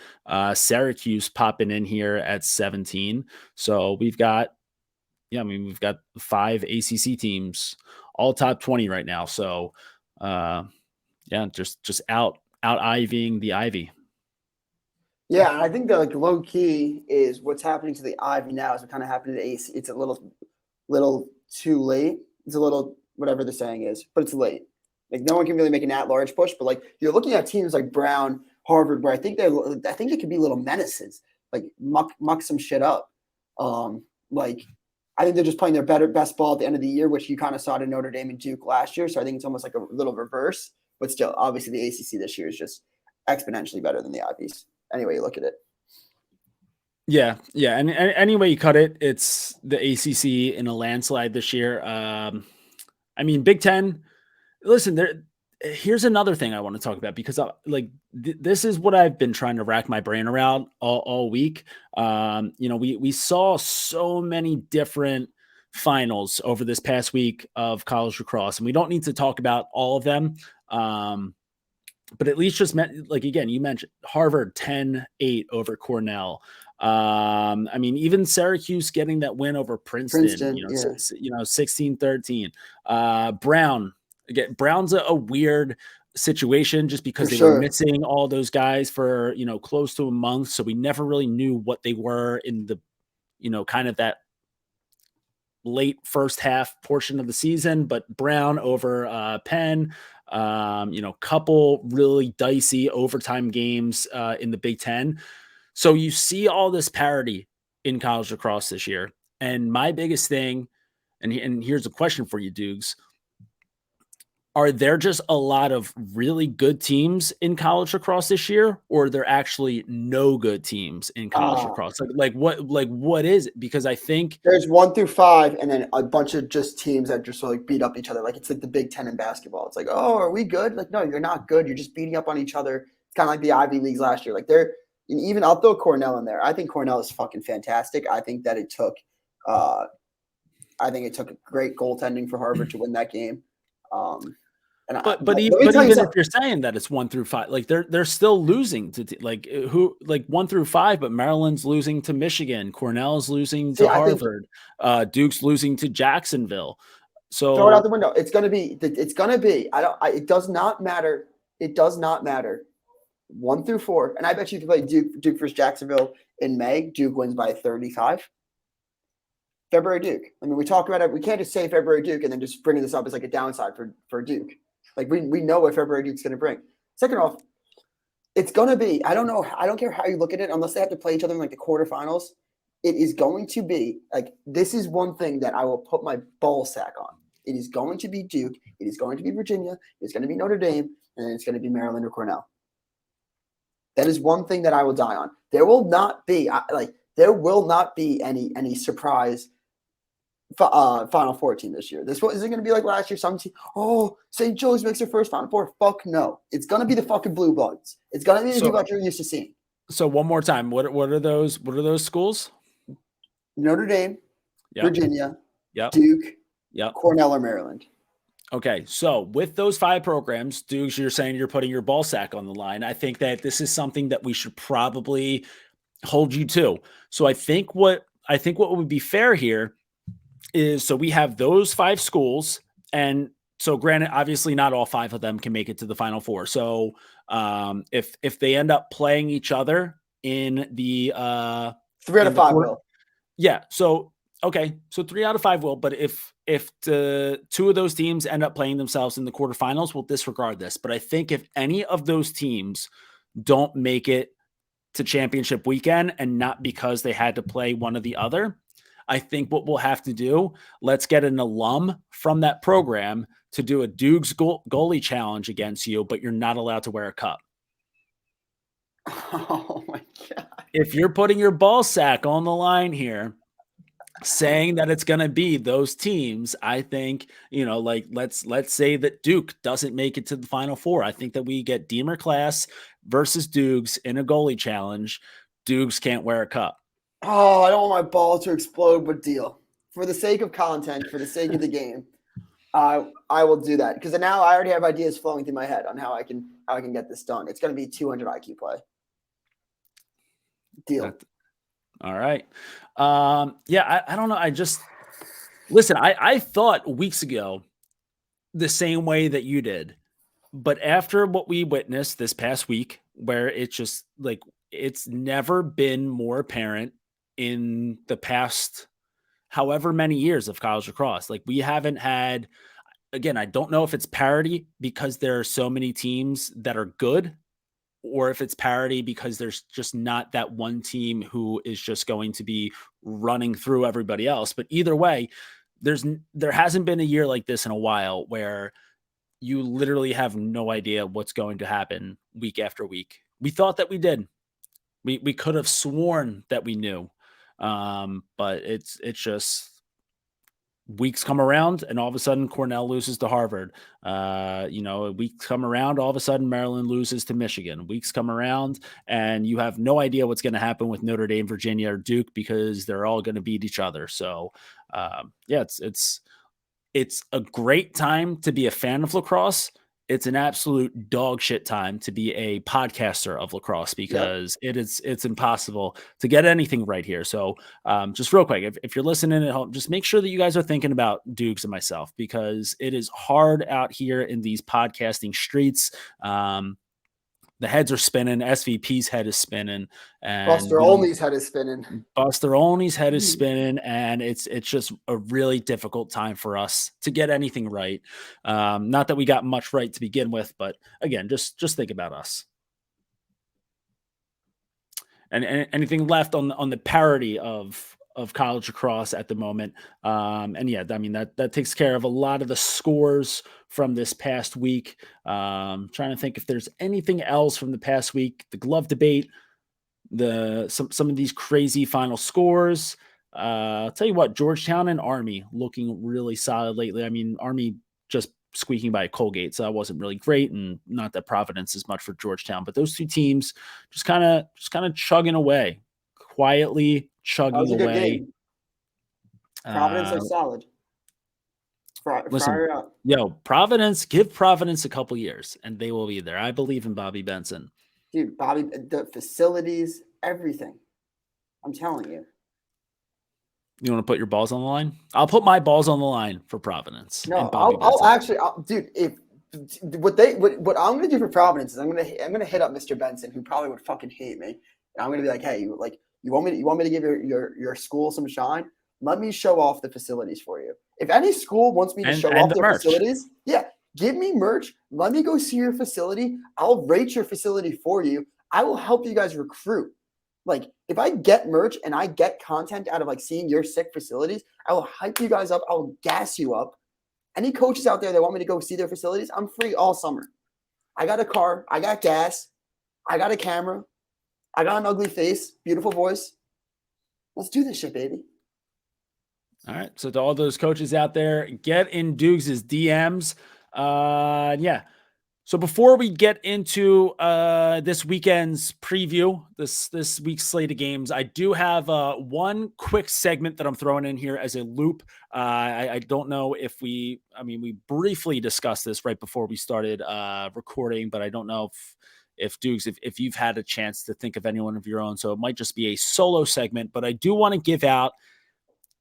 [SPEAKER 1] Syracuse popping in here at 17. So we've got 5 ACC teams, all top 20 right now. So just out Ivying the Ivy.
[SPEAKER 2] Yeah, I think the like low key is what's happening to the Ivy now is what kind of happened to the AC. It's a little too late. It's a little whatever the saying is, but it's late. Like no one can really make an at-large push, but like you're looking at teams like Brown, Harvard, where I think it could be little menaces, like muck some shit up. Like I think they're just playing their best ball at the end of the year, which you kind of saw to Notre Dame and Duke last year. So I think it's almost like a little reverse, but still, obviously the ACC this year is just exponentially better than the Ivies. Anyway, you look at it.
[SPEAKER 1] Yeah, yeah, and any way you cut it, it's the ACC in a landslide this year. I mean, Big Ten. Listen, here's another thing I want to talk about because this is what I've been trying to rack my brain around all week. We saw so many different finals over this past week of college lacrosse, and we don't need to talk about all of them. But at least just meant, like, again, you mentioned Harvard 10-8 over Cornell. I mean, even Syracuse getting that win over Princeton 16-13. Brown's a weird situation just because they were missing all those guys for, close to a month. So we never really knew what they were in the, kind of that late first half portion of the season. But Brown over Penn, couple really dicey overtime games in the Big Ten. So you see all this parity in college lacrosse this year. And my biggest thing, and here's a question for you, Doogs. Are there just a lot of really good teams in college lacrosse this year, or are there actually no good teams in college lacrosse? Like what is it? Because I think
[SPEAKER 2] there's 1 through 5, and then a bunch of just teams that just like beat up each other. Like it's like the Big Ten in basketball. It's like, oh, are we good? Like, no, you're not good. You're just beating up on each other. It's kind of like the Ivy Leagues last year. Like even I'll throw Cornell in there. I think Cornell is fucking fantastic. I think that it took great goaltending for Harvard to win that game.
[SPEAKER 1] But even if you're saying that it's 1 through 5, like they're still losing to 1 through 5, but Maryland's losing to Michigan, Cornell's losing to Harvard, Duke's losing to Jacksonville. So
[SPEAKER 2] throw it out the window. It's gonna be. It does not matter. It does not matter. 1 through 4, and I bet you if you play Duke versus Jacksonville in May, Duke wins by 35. February Duke. I mean, we talk about it. We can't just say February Duke and then just bringing this up as like a downside for Duke. Like we know what February Duke's going to bring. Second off, it's going to be, I don't know. I don't care how you look at it, unless they have to play each other in like the quarterfinals. It is going to be like, this is one thing that I will put my ball sack on. It is going to be Duke. It is going to be Virginia. It's going to be Notre Dame. And then it's going to be Maryland or Cornell. That is one thing that I will die on. There will not be any surprise Final Four team this year. This isn't going to be like last year. Some team, St. Joe's makes their first Final Four. Fuck no. It's going to be the fucking Blue Bloods. It's going to be the people that you're used to seeing.
[SPEAKER 1] So one more time, what are those? What are those schools?
[SPEAKER 2] Notre Dame, Virginia, Duke,
[SPEAKER 1] Yep.
[SPEAKER 2] Cornell or Maryland.
[SPEAKER 1] Okay, so with those 5 programs, Dukes, you're saying you're putting your ball sack on the line. I think that this is something that we should probably hold you to. So I think what would be fair here is, so we have those 5 schools, and so granted, obviously not all 5 of them can make it to the Final Four. So if they end up playing each other in the
[SPEAKER 2] 3 out of 5 will.
[SPEAKER 1] Yeah. So okay, so 3 out of 5 will, but if the 2 of those teams end up playing themselves in the quarterfinals, we'll disregard this. But I think if any of those teams don't make it to championship weekend, and not because they had to play one or the other, I think what we'll have to do, let's get an alum from that program to do a Doogs goalie challenge against you, but you're not allowed to wear a cup.
[SPEAKER 2] Oh my God.
[SPEAKER 1] If you're putting your ball sack on the line here, saying that it's going to be those teams, I think, let's say that Duke doesn't make it to the Final Four. I think that we get Deemer class versus Doogs in a goalie challenge. Doogs can't wear a cup.
[SPEAKER 2] Oh, I don't want my ball to explode, but deal. For the sake of content, for the sake of the game, I will do that, because now I already have ideas flowing through my head on how I can get this done. It's going to be 200 IQ play. Deal.
[SPEAKER 1] All right. I don't know. I thought weeks ago the same way that you did, but after what we witnessed this past week, where it's just like, it's never been more apparent in the past however many years of college lacrosse. Like, we haven't had, again, I don't know if it's parity because there are so many teams that are good or if it's parity because there's just not that one team who is just going to be running through everybody else. But either way, there hasn't been a year like this in a while where you literally have no idea what's going to happen week after week. We thought that we did. We could have sworn that we knew. But it's just weeks come around and all of a sudden Cornell loses to Harvard. Weeks come around, all of a sudden Maryland loses to Michigan. Weeks come around and you have no idea what's going to happen with Notre Dame, Virginia, or Duke because they're all going to beat each other. So it's a great time to be a fan of lacrosse. It's an absolute dog shit time to be a podcaster of lacrosse because it's impossible to get anything right here. So just real quick, if you're listening at home, just make sure that you guys are thinking about Doogs and myself because it is hard out here in these podcasting streets. The heads are spinning. SVP's head is spinning, and
[SPEAKER 2] Buster Olney's head is spinning.
[SPEAKER 1] Buster Olney's head is spinning, and it's just a really difficult time for us to get anything right. Not that we got much right to begin with, but again, just think about us. And anything left on the parity of college lacrosse at the moment. That takes care of a lot of the scores from this past week. Trying to think if there's anything else from the past week. The glove debate, some of these crazy final scores. I'll tell you what, Georgetown and Army looking really solid lately. I mean, Army just squeaking by Colgate, so that wasn't really great, and not that Providence is much for Georgetown, but those two teams just kind of chugging away, quietly chugging away.
[SPEAKER 2] Providence are solid.
[SPEAKER 1] Listen, Providence, give Providence a couple years and they will be there. I believe in Bobby Benson.
[SPEAKER 2] Dude, Bobby, the facilities, everything. I'm telling you.
[SPEAKER 1] You want to put your balls on the line? I'll put my balls on the line for Providence.
[SPEAKER 2] No, what I'm gonna do for Providence is I'm gonna hit up Mr. Benson, who probably would fucking hate me. And I'm gonna be like, hey, you want me to give your school some shine? Let me show off the facilities for you. If any school wants me to show off their facilities, give me merch. Let me go see your facility. I'll rate your facility for you. I will help you guys recruit. Like, if I get merch and I get content out of like seeing your sick facilities, I will hype you guys up. I'll gas you up. Any coaches out there that want me to go see their facilities, I'm free all summer. I got a car. I got gas. I got a camera. I got an ugly face, beautiful voice. Let's do this shit, baby.
[SPEAKER 1] All right. So to all those coaches out there, get in Doogs' DMs. So before we get into this weekend's preview, this week's slate of games, I do have one quick segment that I'm throwing in here as a loop. I don't know if we briefly discussed this right before we started recording, but I don't know if Doogs, if you've had a chance to think of anyone of your own. So it might just be a solo segment, but I do want to give out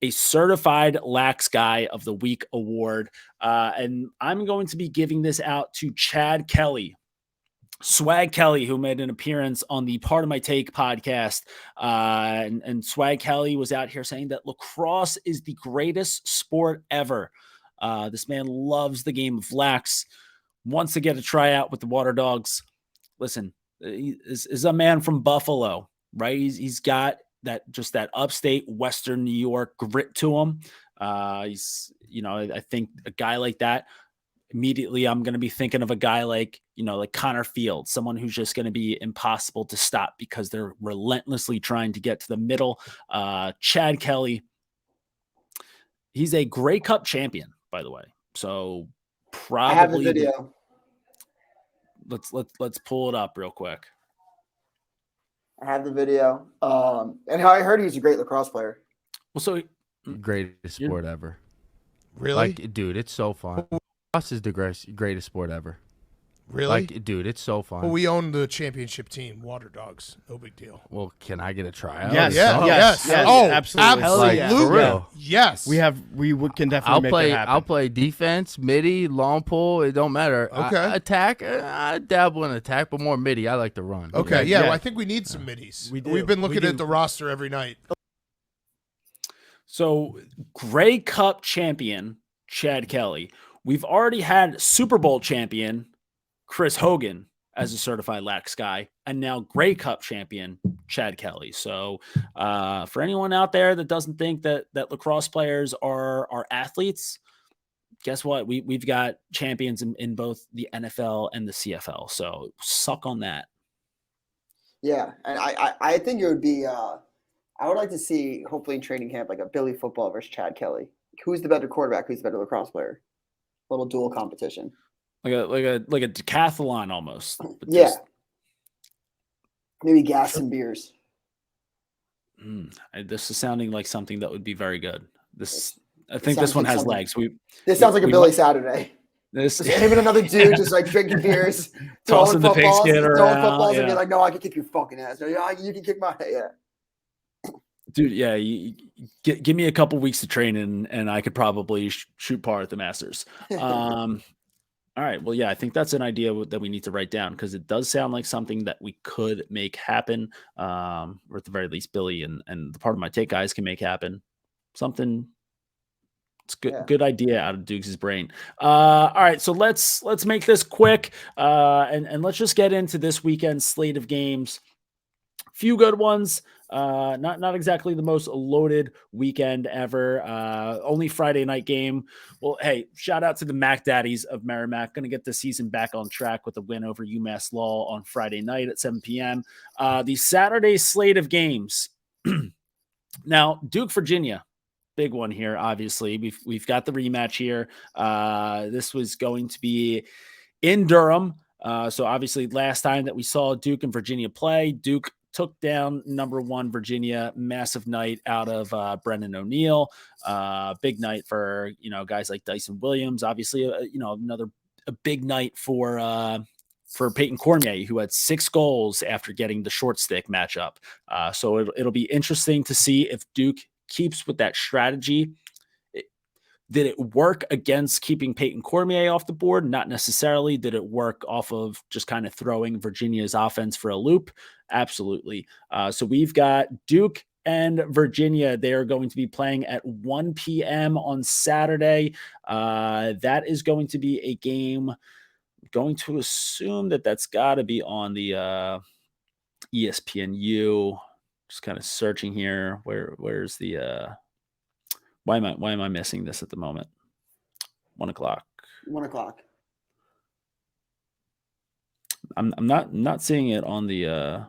[SPEAKER 1] a certified Lax Guy of the Week award. And I'm going to be giving this out to Chad Kelly, Swag Kelly, who made an appearance on the Part of My Take podcast. And Swag Kelly was out here saying that lacrosse is the greatest sport ever. This man loves the game of lax, wants to get a tryout with the Water Dogs. Listen, he is a man from Buffalo, right? He's got that upstate Western New York grit to him. I think a guy like that, immediately I'm going to be thinking of a guy like Connor Field, someone who's just going to be impossible to stop because they're relentlessly trying to get to the middle. Chad Kelly, he's a Grey Cup champion, by the way. So probably
[SPEAKER 2] I have the video.
[SPEAKER 1] Let's pull it up real quick.
[SPEAKER 2] I have the video. And how I heard he's a great lacrosse player.
[SPEAKER 1] Well, so
[SPEAKER 5] greatest sport ever.
[SPEAKER 3] Really?
[SPEAKER 5] Like, dude, it's so fun. Lacrosse is the greatest sport ever.
[SPEAKER 3] Really?
[SPEAKER 5] Like, dude, it's so fun.
[SPEAKER 3] Well, we own the championship team, Water Dogs. No big deal.
[SPEAKER 5] Well, can I get a tryout?
[SPEAKER 6] Yes.
[SPEAKER 3] Yes.
[SPEAKER 6] Oh,
[SPEAKER 3] absolutely.
[SPEAKER 5] Like, for real.
[SPEAKER 3] Yes.
[SPEAKER 6] We can definitely make that happen.
[SPEAKER 5] I'll play defense, midi, long pull. It don't matter.
[SPEAKER 3] Okay.
[SPEAKER 5] Attack. I dabble in attack, but more midi. I like to run.
[SPEAKER 3] Okay. Yeah. Well, I think we need some middies. We've been looking at the roster every night.
[SPEAKER 1] So Grey Cup champion Chad Kelly. We've already had Super Bowl champion Chris Hogan as a certified lax guy, and now Grey Cup champion Chad Kelly. So for anyone out there that doesn't think that lacrosse players are athletes, guess what? We've got champions in both the NFL and the CFL. So suck on that.
[SPEAKER 2] Yeah, and I think it would be. I would like to see, hopefully in training camp, like a Billy Football versus Chad Kelly. Who's the better quarterback? Who's the better lacrosse player? A little dual competition.
[SPEAKER 1] Like a decathlon almost.
[SPEAKER 2] Yeah. Maybe gas and beers.
[SPEAKER 1] This is sounding like something that would be very good. I think this one has legs.
[SPEAKER 2] This sounds like a Billy Saturday.
[SPEAKER 1] This
[SPEAKER 2] him and another dude just like drinking beers,
[SPEAKER 1] tossing the pigskin around,
[SPEAKER 2] throwing footballs, and be like, "No, I can kick your fucking ass. No, you can kick my
[SPEAKER 1] Dude, yeah, give me a couple weeks to train and I could probably shoot par at the Masters. All right. Well, yeah, I think that's an idea that we need to write down because it does sound like something that we could make happen, or at the very least, Billy and the part of my take guys can make happen. Something. It's good. Yeah. Good idea out of Doogs' brain. All right, so let's make this quick, and let's just get into this weekend's slate of games. Few good ones. Not exactly the most loaded weekend ever. Only Friday night game. Well, hey, shout out to the Mac Daddies of Merrimack. Going to get the season back on track with a win over UMass Lowell on Friday night at 7 p.m. The Saturday slate of games. Now, Duke, Virginia, big one here. Obviously, we've got the rematch here. This was going to be in Durham. So obviously, last time that we saw Duke and Virginia play, Duke took down number 1 Virginia. Massive night out of Brendan O'Neill. Big night for guys like Dyson Williams. Obviously, another big night for Peyton Cormier, who had 6 goals after getting the short stick matchup. So it'll be interesting to see if Duke keeps with that strategy. Did it work against keeping Peyton Cormier off the board? Not necessarily. Did it work off of just kind of throwing Virginia's offense for a loop? Absolutely. So we've got Duke and Virginia. They are going to be playing at 1 p.m. on Saturday. That is going to be a game. I'm going to assume that that's got to be on the ESPNU. Just kind of searching here. Where's the Why am I missing this at the moment? 1 o'clock.
[SPEAKER 2] 1 o'clock.
[SPEAKER 1] I'm not seeing it on the.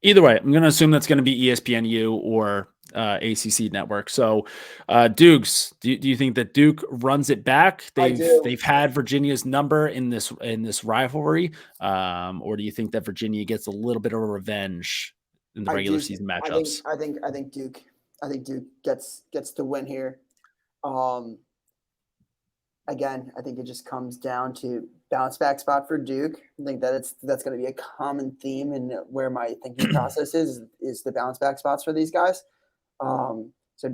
[SPEAKER 1] Either way, I'm going to assume that's going to be ESPNU or ACC network. So, Doogs, do you think that Duke runs it back? They've had Virginia's number in this rivalry, or do you think that Virginia gets a little bit of a revenge in the regular season matchups?
[SPEAKER 2] I think Duke gets the win here. Again, I think it just comes down to bounce back spot for Duke. I think that's going to be a common theme in where my thinking process is the bounce back spots for these guys. So I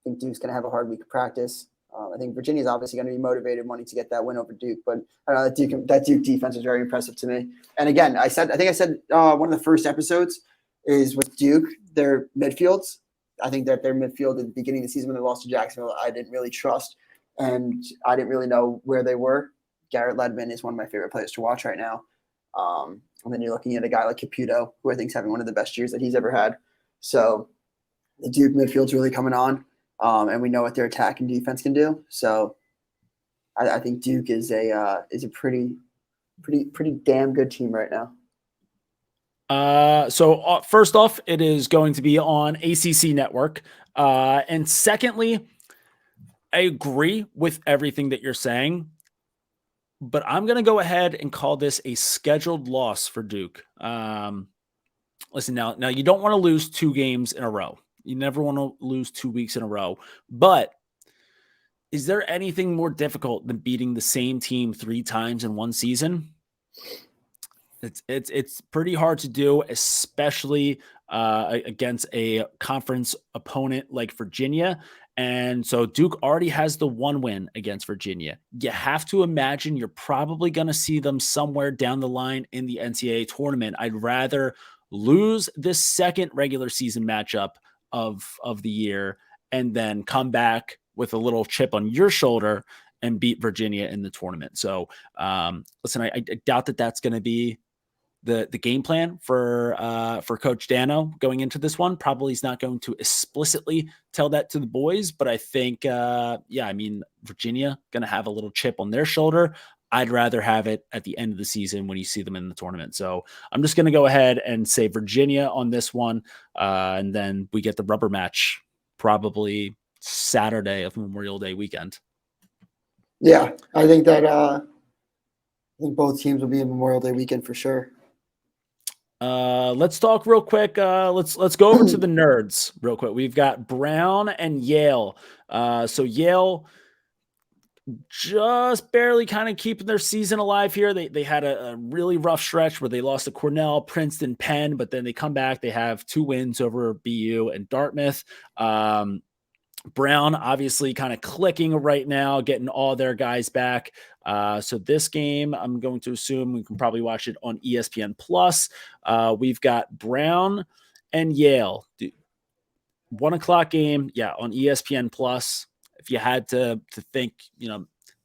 [SPEAKER 2] think Duke's going to have a hard week of practice. I think Virginia's obviously going to be motivated wanting to get that win over Duke, but I don't know, that Duke defense is very impressive to me. And again, I think I said one of the first episodes is with Duke, their midfields. I think that their midfield at the beginning of the season when they lost to Jacksonville, I didn't really trust, and I didn't really know where they were. Garrett Ledman is one of my favorite players to watch right now. And then you're looking at a guy like Caputo, who I think is having one of the best years that he's ever had. So the Duke midfield's really coming on, and we know what their attack and defense can do. So I think Duke is a pretty damn good team right now.
[SPEAKER 1] So first off, it is going to be on ACC Network. And secondly, I agree with everything that you're saying, but I'm going to go ahead and call this a scheduled loss for Duke. Listen, now you don't want to lose 2 games in a row. You never want to lose 2 weeks in a row, but is there anything more difficult than beating the same team 3 times in one season? It's pretty hard to do, especially against a conference opponent like Virginia. And so Duke already has the 1 win against Virginia. You have to imagine you're probably going to see them somewhere down the line in the NCAA tournament. I'd rather lose this second regular season matchup of the year and then come back with a little chip on your shoulder and beat Virginia in the tournament. So listen, I doubt that that's going to be the game plan for Coach Dano going into this one. Probably he's not going to explicitly tell that to the boys, but I think, Virginia going to have a little chip on their shoulder. I'd rather have it at the end of the season when you see them in the tournament. So I'm just going to go ahead and say Virginia on this one. And then we get the rubber match probably Saturday of Memorial Day weekend.
[SPEAKER 2] Yeah, I think that I think both teams will be in Memorial Day weekend for sure.
[SPEAKER 1] Let's talk real quick. Let's go over to the nerds real quick. We've got Brown and Yale. So Yale just barely kind of keeping their season alive here. They had a really rough stretch where they lost to Cornell, Princeton, Penn, but then they come back. They have 2 wins over BU and Dartmouth. Brown obviously kind of clicking right now, getting all their guys back. So this game, I'm going to assume we can probably watch it on ESPN Plus. We've got Brown and Yale, 1:00 game. Yeah. On ESPN Plus. If you had to think,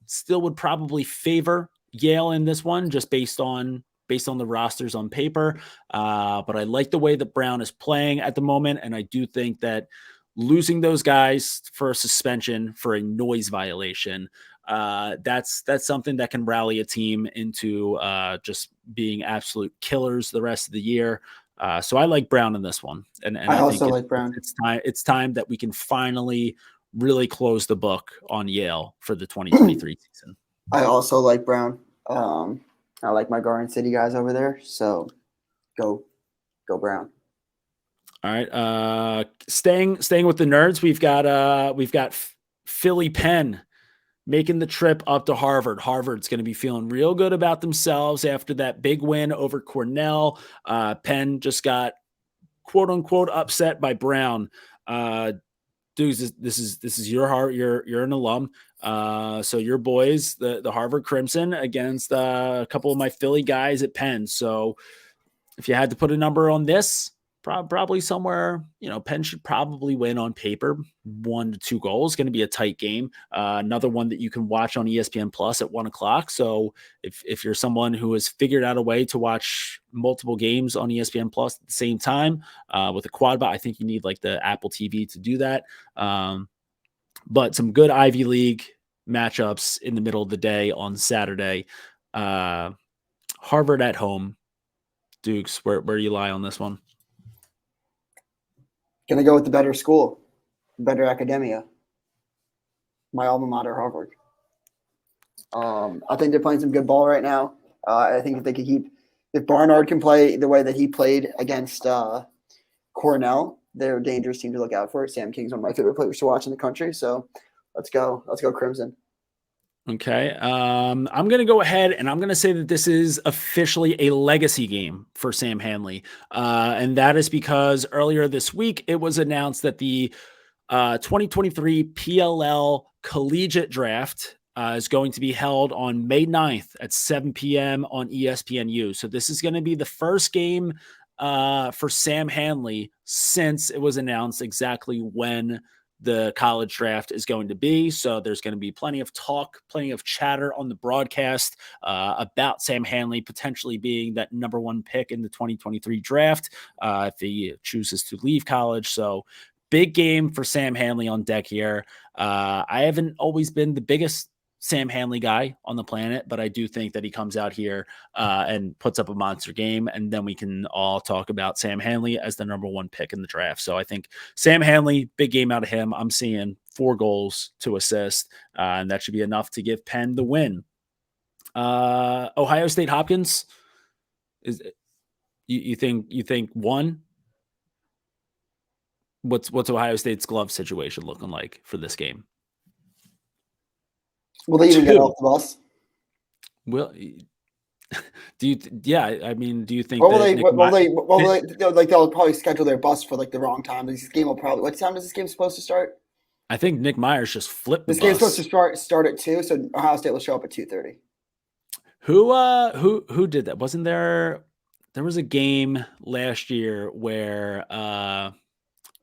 [SPEAKER 1] still would probably favor Yale in this one, just based on the rosters on paper. But I like the way that Brown is playing at the moment. And I do think that losing those guys for a suspension for a noise violation, that's something that can rally a team into just being absolute killers the rest of the year. So I like Brown in this one. And
[SPEAKER 2] I also like Brown.
[SPEAKER 1] It's time that we can finally really close the book on Yale for the 2023 season.
[SPEAKER 2] I also like Brown. I like my Garden City guys over there. So go Brown.
[SPEAKER 1] All right. Staying with the nerds, we've got Philly Penn making the trip up to Harvard. Harvard's going to be feeling real good about themselves after that big win over Cornell. Penn just got quote unquote upset by Brown. Doogs, this is your heart. You're an alum. So your boys, the Harvard Crimson against a couple of my Philly guys at Penn. So if you had to put a number on this, probably somewhere, Penn should probably win on paper, 1 to 2 goals. Going to be a tight game. Another one that you can watch on ESPN Plus at 1:00. So if you're someone who has figured out a way to watch multiple games on ESPN Plus at the same time with a quad bot, I think you need like the Apple TV to do that. But some good Ivy League matchups in the middle of the day on Saturday. Harvard at home. Dukes, where you lie on this one?
[SPEAKER 2] Gonna go with the better school, better academia. My alma mater, Harvard. I think they're playing some good ball right now. I think if Barnard can play the way that he played against Cornell, they're a dangerous team to look out for. Sam King's one of my favorite players to watch in the country. So let's go Crimson.
[SPEAKER 1] Okay. I'm going to go ahead and I'm going to say that this is officially a legacy game for Sam Hanley. And that is because earlier this week, it was announced that the 2023 PLL Collegiate Draft is going to be held on May 9th at 7 p.m. on ESPNU. So this is going to be the first game for Sam Hanley since it was announced exactly when the college draft is going to be. So there's going to be plenty of talk, plenty of chatter on the broadcast about Sam Hanley potentially being that number 1 pick in the 2023 draft if he chooses to leave college. So big game for Sam Hanley on deck here. I haven't always been the biggest Sam Hanley guy on the planet, but I do think that he comes out here and puts up a monster game, and then we can all talk about Sam Hanley as the number 1 pick in the draft. So I think Sam Hanley, big game out of him. I'm seeing 4 goals, 2 assists, and that should be enough to give Penn the win. Ohio State Hopkins, is you think 1? What's Ohio State's glove situation looking like for this game?
[SPEAKER 2] Will they even get off the bus?
[SPEAKER 1] Well, do you think
[SPEAKER 2] they'll probably schedule their bus for like the wrong time? This game will probably. What time is this game supposed to start?
[SPEAKER 1] I think Nick Myers just flipped the bus.
[SPEAKER 2] This game's supposed to start at 2, so Ohio State will show up at 2:30.
[SPEAKER 1] Who did that? Wasn't there was a game last year where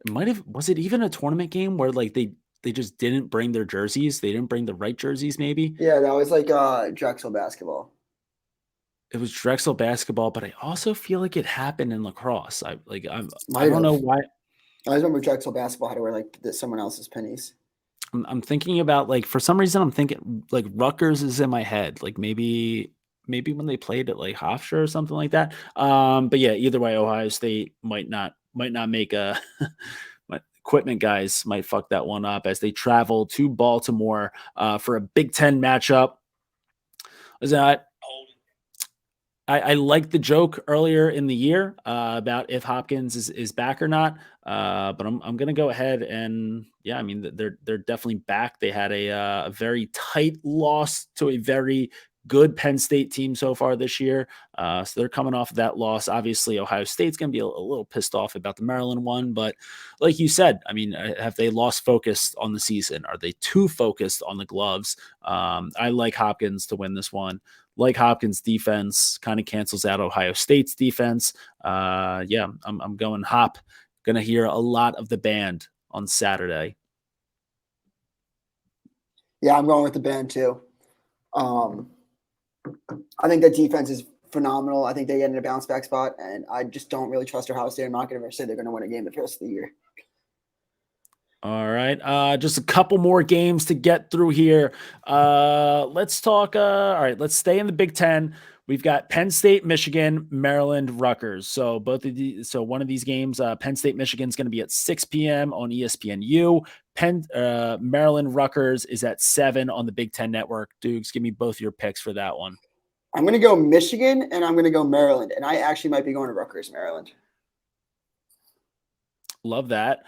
[SPEAKER 1] was it even a tournament game where like they didn't bring their jerseys. They didn't bring the right jerseys, maybe.
[SPEAKER 2] Yeah, that was like Drexel basketball.
[SPEAKER 1] It was Drexel basketball, but I also feel like it happened in lacrosse. I
[SPEAKER 2] Might
[SPEAKER 1] don't know
[SPEAKER 2] have.
[SPEAKER 1] why.
[SPEAKER 2] I remember Drexel basketball had to wear like someone else's pennies.
[SPEAKER 1] I'm thinking about, like, for some reason I'm thinking like Rutgers is in my head. Like maybe when they played at like Hofstra or something like that. But yeah, either way, Ohio State might not make a my equipment guys might fuck that one up as they travel to Baltimore for a Big Ten matchup. I liked the joke earlier in the year about if Hopkins is back or not, but I'm gonna go ahead and yeah, I mean they're definitely back. They had a very tight loss to a very good Penn State team so far this year, so they're coming off of that loss. Obviously, Ohio State's gonna be a little pissed off about the Maryland one, but like you said, I mean, have they lost focus on the season? Are they too focused on the gloves? I like Hopkins to win this one. Like Hopkins' defense kind of cancels out Ohio State's defense. Yeah, I'm going Hop. Going to hear a lot of the band on Saturday.
[SPEAKER 2] Yeah, I'm going with the band too. I think that defense is phenomenal. I think they get in a bounce back spot, and I just don't really trust Ohio State. I'm not going to say they're going to win a game the rest of the year.
[SPEAKER 1] All right. Just a couple more games to get through here. Let's talk. All right. Let's stay in the Big Ten. We've got Penn State, Michigan, Maryland, Rutgers. So one of these games, Penn State, Michigan is going to be at 6 p.m. on ESPNU. Maryland, Rutgers is at 7 on the Big Ten Network. Doogs, give me both your picks for that one.
[SPEAKER 2] I'm going to go Michigan and I'm going to go Maryland. And I actually might be going to Rutgers, Maryland.
[SPEAKER 1] Love that.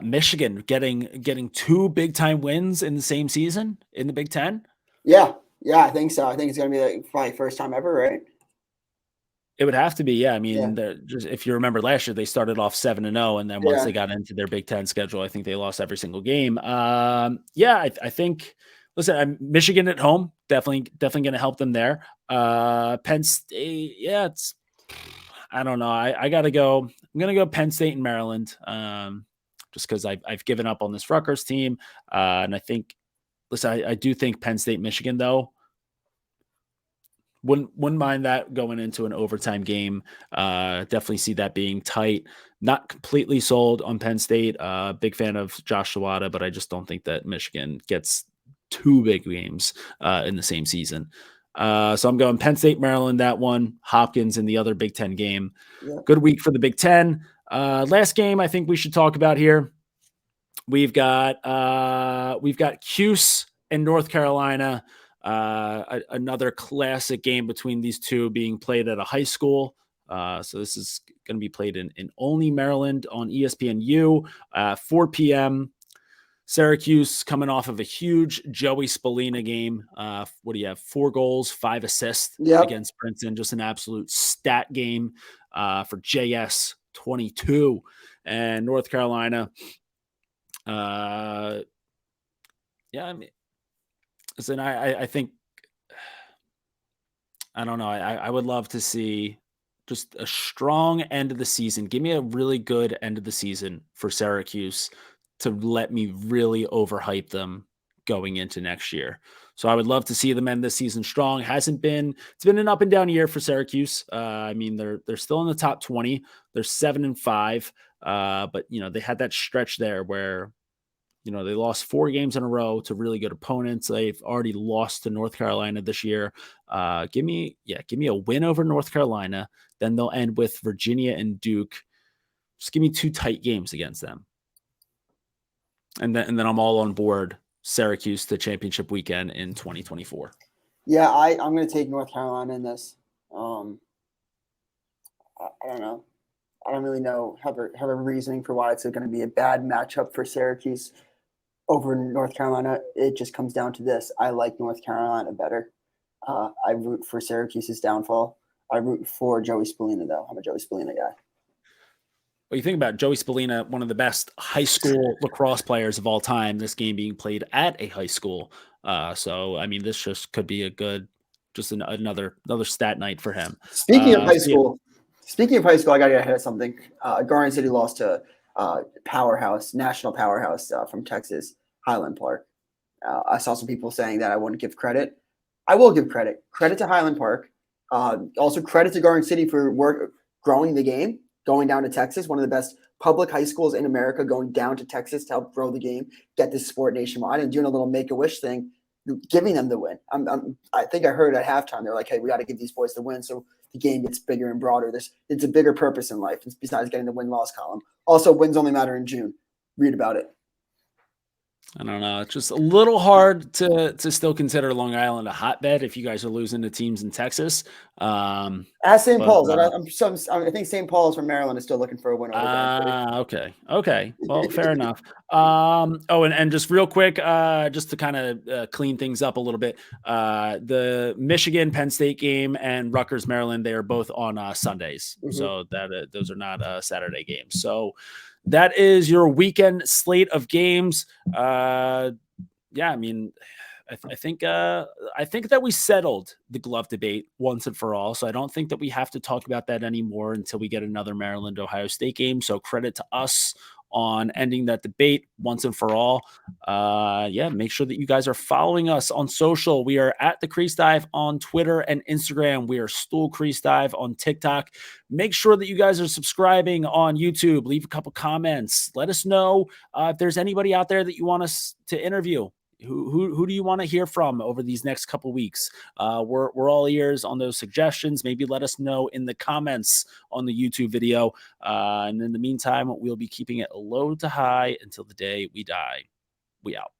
[SPEAKER 1] Michigan getting 2 big time wins in the same season in the Big Ten.
[SPEAKER 2] Yeah, I think so. I think it's gonna be like probably first time ever, right?
[SPEAKER 1] It would have to be, yeah. I mean, just if you remember last year, they started off 7-0, and then once they got into their Big Ten schedule, I think they lost every single game. I think. Listen, Michigan at home definitely going to help them there. Penn State, yeah, it's. I don't know. I got to go. I'm going to go Penn State and Maryland. Just because I've given up on this Rutgers team. And I think, listen, I do think Penn State, Michigan, though, wouldn't mind that going into an overtime game. Definitely see that being tight. Not completely sold on Penn State. Big fan of Josh Sawada, but I just don't think that Michigan gets 2 big games in the same season. So I'm going Penn State, Maryland, that one. Hopkins in the other Big Ten game. Yeah. Good week for the Big Ten. Last game I think we should talk about here. We've got Cuse and North Carolina. Another classic game between these two being played at a high school. So this is going to be played in Olney, Maryland on ESPNU, 4 p.m. Syracuse coming off of a huge Joey Spallina game. What do you have? 4 goals, 5 assists against Princeton. Just an absolute stat game for JS 22 and North Carolina. I mean, listen, I think, I don't know. I would love to see just a strong end of the season. Give me a really good end of the season for Syracuse to let me really overhype them going into next year. So I would love to see them end this season strong. It's been an up and down year for Syracuse. I mean, they're still in the top 20. They're 7-5. But they had that stretch there where, they lost 4 games in a row to really good opponents. They've already lost to North Carolina this year. Give me a win over North Carolina. Then they'll end with Virginia and Duke. Just give me 2 tight games against them. And then I'm all on board Syracuse to championship weekend in 2024.
[SPEAKER 2] Yeah, I'm going to take North Carolina in this. I don't know. I don't really have a reasoning for why it's going to be a bad matchup for Syracuse over North Carolina. It just comes down to this. I like North Carolina better. I root for Syracuse's downfall. I root for Joey Spallina, though. I'm a Joey Spallina guy.
[SPEAKER 1] Well, you think about Joey Spallina, one of the best high school lacrosse players of all time, this game being played at a high school. So, I mean, this just could be a good, just another stat night for him.
[SPEAKER 2] Speaking of high school, I got to get ahead of something. Garden City lost to national powerhouse from Texas. Highland Park. I saw some people saying that I wouldn't give credit. I will give credit. Credit to Highland Park. Also credit to Garden City for growing the game, going down to Texas, one of the best public high schools in America, going down to Texas to help grow the game, get this sport nationwide, and doing a little Make-A-Wish thing, giving them the win. I think I heard at halftime, they're like, hey, we got to give these boys the win so the game gets bigger and broader. It's a bigger purpose in life besides getting the win-loss column. Also, wins only matter in June. Read about it.
[SPEAKER 1] I don't know. It's just a little hard to still consider Long Island a hotbed if you guys are losing to teams in Texas.
[SPEAKER 2] Ask St. Paul's. I think St. Paul's from Maryland is still looking for a win over Garden
[SPEAKER 1] City. Okay. Well, fair enough. And just real quick, just to kind of clean things up a little bit, the Michigan Penn State game and Rutgers Maryland, they are both on Sundays, so that those are not Saturday games. So that is your weekend slate of games. I mean, I think that we settled the glove debate once and for all. So I don't think that we have to talk about that anymore until we get another Maryland-Ohio State game. So credit to us on ending that debate once and for all. Make sure that you guys are following us on social. We are at the Crease Dive on Twitter and Instagram. We are Stool Crease Dive on TikTok. Make sure that you guys are subscribing on YouTube. Leave a couple comments. Let us know if there's anybody out there that you want us to interview. Who do you want to hear from over these next couple weeks? We're all ears on those suggestions. Maybe let us know in the comments on the YouTube video. And in the meantime, we'll be keeping it low to high until the day we die. We out.